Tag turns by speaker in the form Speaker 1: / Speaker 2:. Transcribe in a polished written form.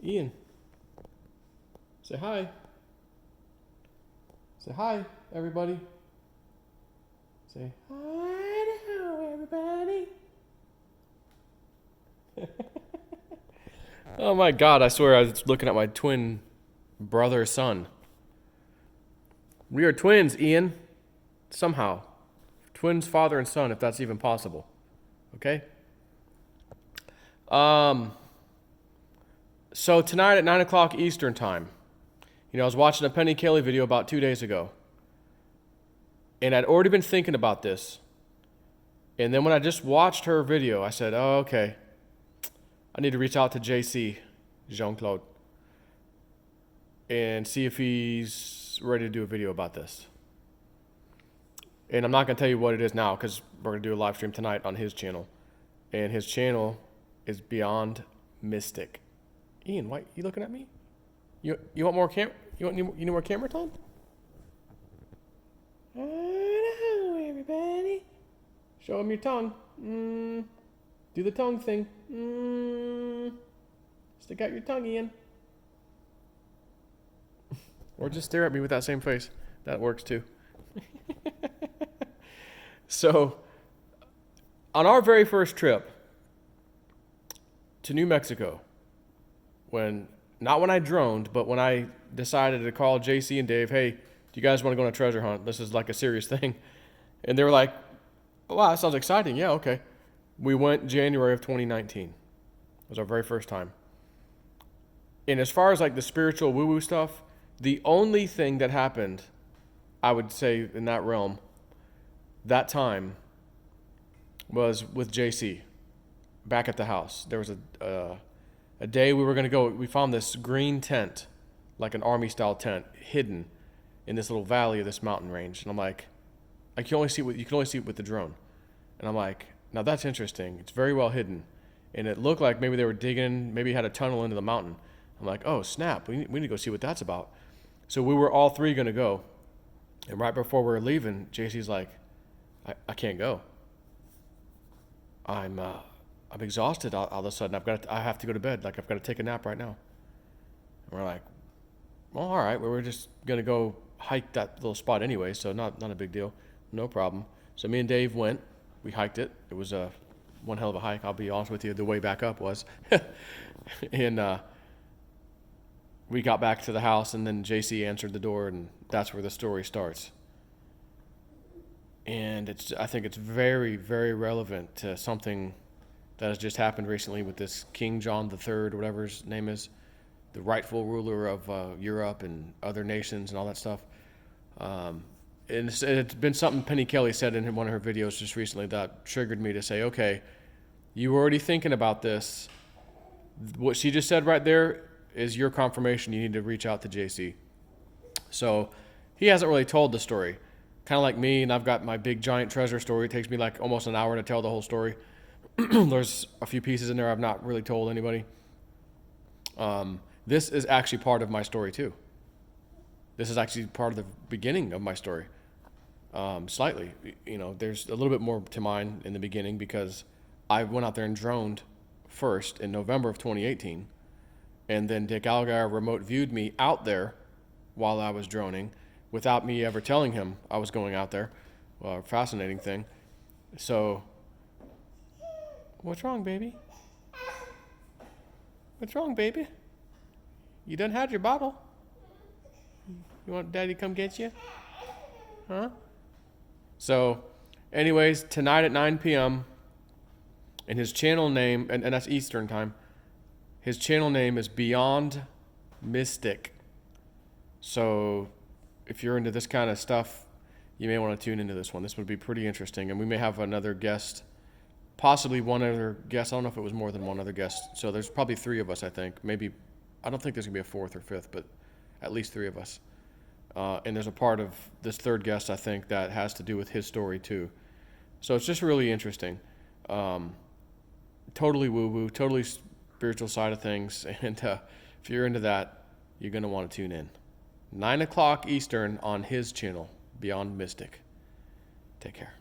Speaker 1: Ian, say hi. Say hi, everybody. Say hi to everybody. Oh my God, I swear I was looking at my twin brother son. We are twins, Ian. Somehow. Twins, father and son, if that's even possible. Okay? So tonight at 9 o'clock Eastern time, I was watching a Penny Kelly video about 2 days ago. And I'd already been thinking about this. And then when I just watched her video, I said, oh, okay. I need to reach out to JC, Jean-Claude, and see if he's ready to do a video about this. And I'm not going to tell you what it is now because we're going to do a live stream tonight on his channel. And his channel is Beyond Mystic. Ian, why are you looking at me? You want more you need more camera time? Hello, everybody. Show him your tongue. Do the tongue thing. Stick out your tongue, Ian. Or just stare at me with that same face. That works too. So, on our very first trip to New Mexico, not when I droned, but when I decided to call JC and Dave, hey, do you guys want to go on a treasure hunt? This is like a serious thing. And they were like, oh, wow, that sounds exciting. Yeah, okay. We went January of 2019. It was our very first time. And as far as like the spiritual woo-woo stuff, the only thing that happened, I would say in that realm, that time, was with JC back at the house. There was a day we were going to go. We found this green tent, like an army-style tent, hidden in this little valley of this mountain range. And I'm like, you can only see it with the drone. And I'm like, now that's interesting. It's very well hidden. And it looked like maybe they were digging, maybe had a tunnel into the mountain. I'm like, oh, snap. We need to go see what that's about. So we were all three going to go. And right before we were leaving, JC's like, I can't go. I'm exhausted all of a sudden. I have to go to bed. Like, I've got to take a nap right now. And we're like, well, all right. We were just going to go hike that little spot anyway, so not a big deal. No problem. So me and Dave went. We hiked it. It was one hell of a hike. I'll be honest with you. The way back up was. And we got back to the house, and then JC answered the door, and that's where the story starts. And I think it's very, very relevant to something that has just happened recently with this King John III, whatever his name is, the rightful ruler of Europe and other nations and all that stuff. And it's been something Penny Kelly said in one of her videos just recently that triggered me to say, okay, you were already thinking about this. What she just said right there is your confirmation. You need to reach out to JC. So he hasn't really told the story. Kind of like me, and I've got my big giant treasure story. It takes me like almost an hour to tell the whole story. There's a few pieces in there I've not really told anybody. This is actually part of my story too. This is actually part of the beginning of my story. Slightly, there's a little bit more to mine in the beginning because I went out there and droned first in November of 2018. And then Dick Algar remote viewed me out there while I was droning without me ever telling him I was going out there. Fascinating thing. So, what's wrong, baby? What's wrong, baby? You done had your bottle. You want Daddy to come get you? Huh? So, anyways, tonight at 9 p.m., and his channel name, and that's Eastern time, his channel name is Beyond Mystic. So, if you're into this kind of stuff, you may want to tune into this one. This would be pretty interesting, and we may have another guest, possibly one other guest. I don't know if it was more than one other guest. So there's probably three of us, I think. Maybe, I don't think there's going to be a fourth or fifth, but at least three of us. And there's a part of this third guest, I think, that has to do with his story too. So it's just really interesting. Totally woo-woo, totally spiritual side of things. And if you're into that, you're going to want to tune in. 9 o'clock Eastern on his channel, Beyond Mystic. Take care.